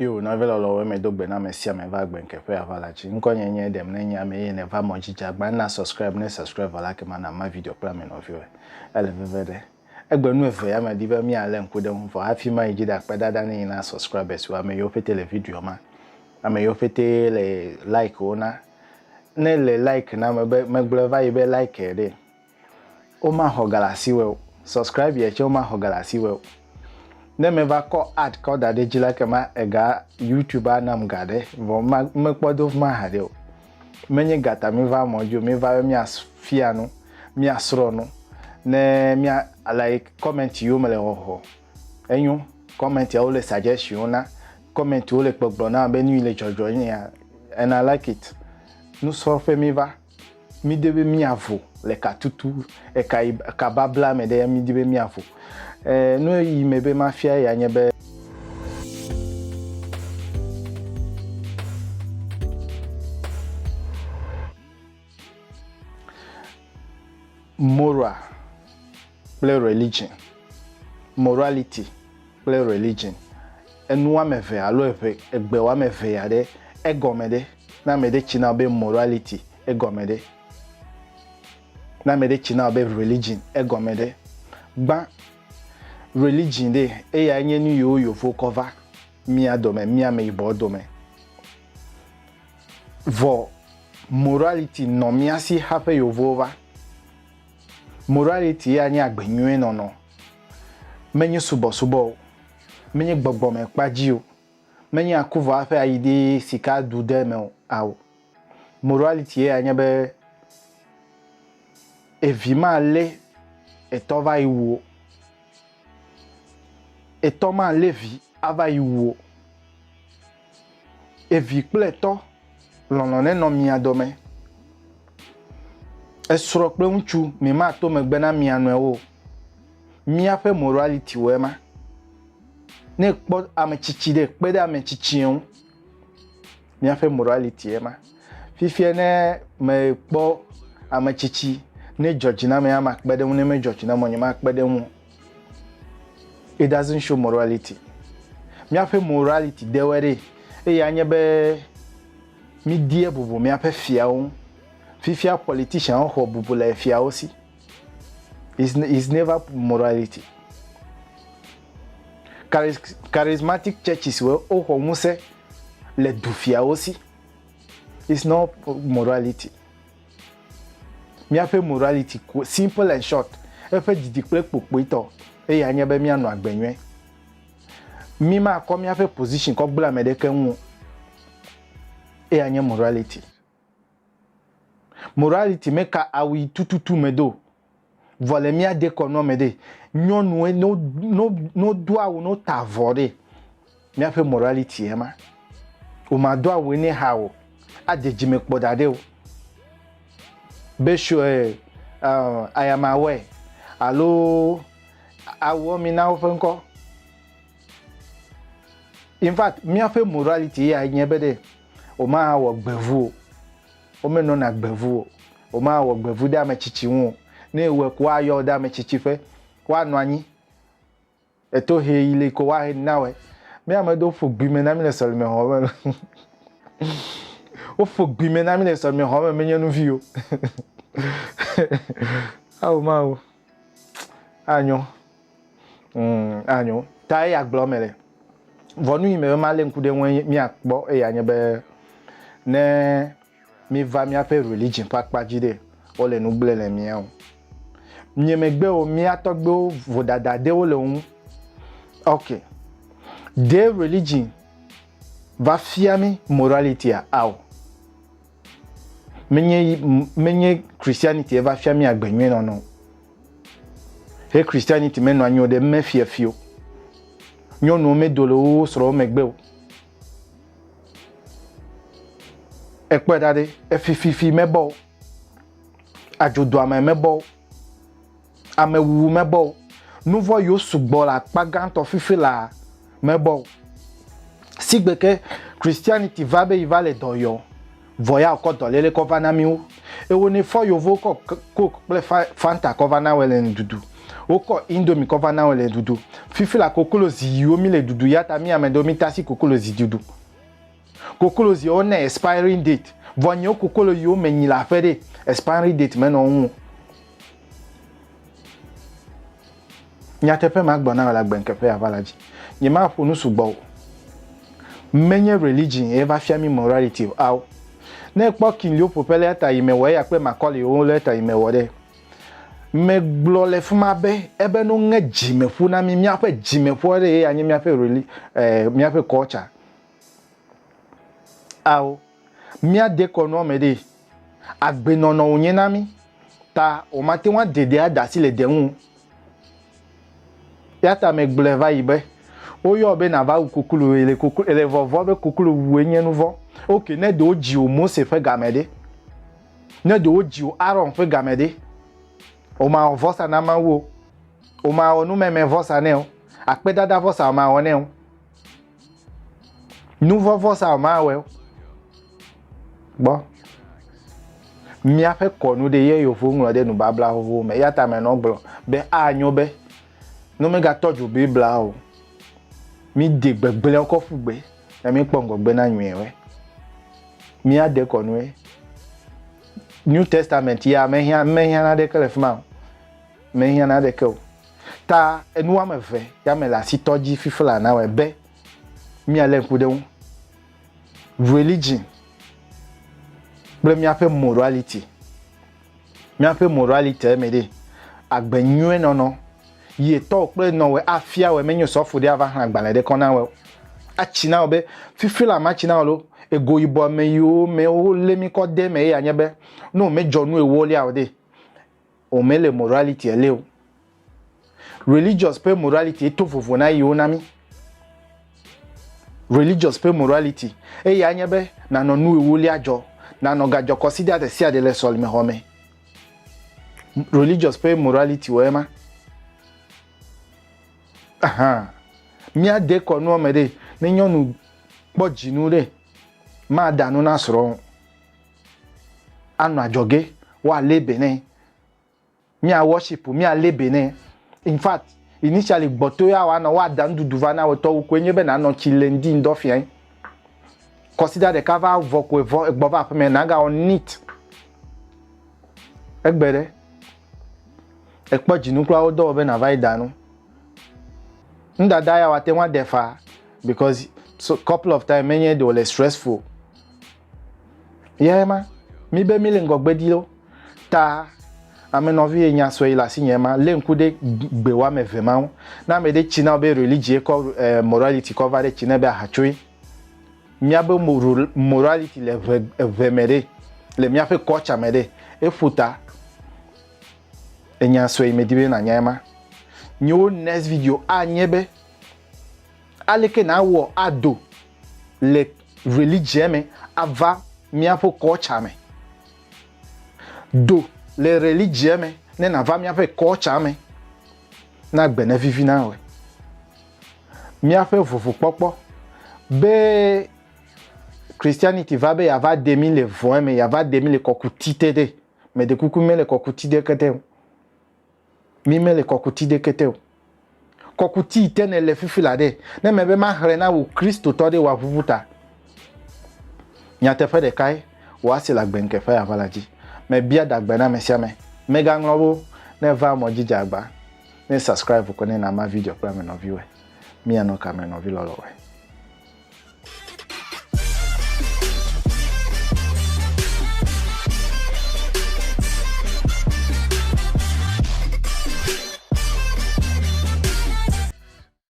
Yo, na vela lo me do bena me sia me va gben ke fe avala chi. Nko nyenye dem na nya me ne va mo jija gba na subscribe vala ke mana ma video plan me no view. Ele vevede. Egbenu efe ya me di be mi ale nko de ho for afi ma jida peda da ni na subscribers wa me yo fete le video ma. Ame yo fete le like ona. Ne le like na me gleva ibe like de. O ma ho galasi we. Subscribe ye che o ma ho galasi we. Ne me va ko ad ko da de jila kema ega YouTuber nam gade vo me kpodo ma hade o menye gata me va mojo me va mi asfia no mi asro no ne mi like comment you mele ho enyu comment ya ole suggestion na comment ole gbogbo na be ni ile jojo yin ya and I like it nous so fe mi va mi debe mi avo le katutu e ka babla me de mi debe mi avo no yi mebe mafia ya nyebe moral play religion morality play religion enu wa mefe alo efe egbe wa mefe ya de egomede na mede china be morality egomede na mede china be religion egomede gba religion de e ya nye ni yo fo cover mi adome mi ame ibo dome vo morality no mi asi hape yo vova morality ya nya agbenyu no menye subo menye gbogbo me paji o menye akuvo afa ayide sika dude me awo morality ya nya be evima le etova iwo etoma levi ava iwo evi pleto lonone no mi adome esro pe unchu mi ma to megbe na mi anu ewo mi afa morality we ma ne po amechichi de pe de amechichi un mi afa morality e ma fifie ne me po amechichi ne George na me ama kpede un ne me George na mo nyama kpede un. It doesn't show morality. Me afa morality de were e ya nya be mi die bubu me afa fiawo fifia politician ho bubu la fiawo si is never morality. Charismatic churches we o ho mu se le du fiawo si is not morality. Me afa morality simple and short e fa didi popo ito e ya nya be mi anu agbenwe mi ma ko mi afa position ko gbla me de kan e ya nya morality make awi tututu medo vole mi ade ko no mede nyonu e no do awo no tavore mi afa morality e ma o ma do awo ni hawo adeji me podade o be sure I am aware allo awo mi na ofenko. In fact mi afa morality ya yen bede o ma wo gbevu o me no na gbevu o ma wo gbevu da me chichi wu na ewe kwa ayo da me chichi fe kwa no anyi eto he ile ko wa he nawe mi amedo fo gbime na mi le solo me ho o fo gbime na mi le solo me ho me nyanu vi o awo ma o anyo anyo tai agblomele vonu ime ma le nkude won mi akpo e ya nyebe ne mi va mi afa religion pakpa jide o le nu gblele mi e nyemegbe o mi atogbe o vodada de o le un okay de religion va fiami morality a aw menye Christianity va fiami agbenwe no he Christianity meno anyo de mefiefio nyo no me dolo soro megbe o ekpe dade efififi mebo ajodo ame mebo amewu mebo nouveau yo sugbo la paganto fifi la mebo sigbeke Christianity va be iva le doyo voya ko dolele ko vanamiu e woni fo yovo ko coke ple fanta cover na wele dudu oko indomie cover na wele dudu fifi la kokolozi yo mi le dudu yata mi amedo mi tasi kokolozi dudu kokolozi on expiring date vonyo kokolo yo menyi la fede expiring date meno wu nyatepe magbona wala gbenkepe avalaji nyima fonu sugbo menye religion eva fiami morality aw ne kpo kin li opopele ta imewe ya pe makole o le ta imewe de me glo le fuma be ebe no nge jimefu na mi ape jimefu de anye mi ape mi ape culture aw mi ade kono me de agbenono onye na mi ta o mate wan dede adasi le denwu yata me glo eva ibe oyo be na va kukulu ele vovo be kukulu wenye nuvo okay ne do ji o Mose fe gamede ne do ji o Aaron fe gamede o ma vosa na mawo o ma onu meme vosa ne o ape dada vosa ma one o nuvo vosa ma we bo mi afe konu de ye yo fo nro de nu babla ho me yata me no glo be anyo be no me ga toju be bla o mi de gbegbele oko fugbe na mi pongo gbe na nwewe mi ade konwe New Testament ya mehia na de kele fuma mehia na de ko ta enu amefe ya me la sitoji fifla na we be mi ale nkude wu religion ble mi ape morality me de agbenyu no ye to pe no we afia we menyo sofo de ava han gbale de kona we achina obe fifila ma china lo ego ibo me yo me o le mi ko de me ya nyebe no me jonu ewo le awde o me le morality ele o religious pe morality to fofo na yo na mi religious pe morality e ya nyebe na no nu ewo le ajo na no gajo consider the sia de le sol me home religious pe morality we ma aha mi ade kono omede ne nyonu gbojinu re ma danu na soro anu ajoge wa lebene mi a worship mi a lebene in fact initially gboto ya wa na wa dan duduva na to ko enye be na no chilendi ndofia consider the cover voko egbova peme na ga on neat egbere ekpojinu kwa odo be na vai danu ndada ya wate wa defa because so couple of time menye they were stressful yeah ma mi be mi le ngogbedi lo ta amenovi enya so ila sinyema le nkude gbe wa mevema na me de china obe religion ko morality cover de china be hachui mi abe morality le vemere le mi afe culture mede efuta enya so imedibe na nyema new next video anyebe aleke na wo ado le religion me ava miapo culture me do le religion me ne na va miapo culture me na gbe na vivi na we miapo fufu popo be Christianity va be ya va 2020 me ya va 2000 kokutite de me de kuku me le kokutide kete mi me le kokutide kete kokuti itene le fifila de ne mebe ma hrena wo Kristo to de wa vuvuta nyatefe de kai wa se la gbenke fa avalaji me bia dagbena me sia me mega nglobo ne va mo jijagba ne subscribe ko ne na ma video pra me no viwe mi anoka me no vi lolo we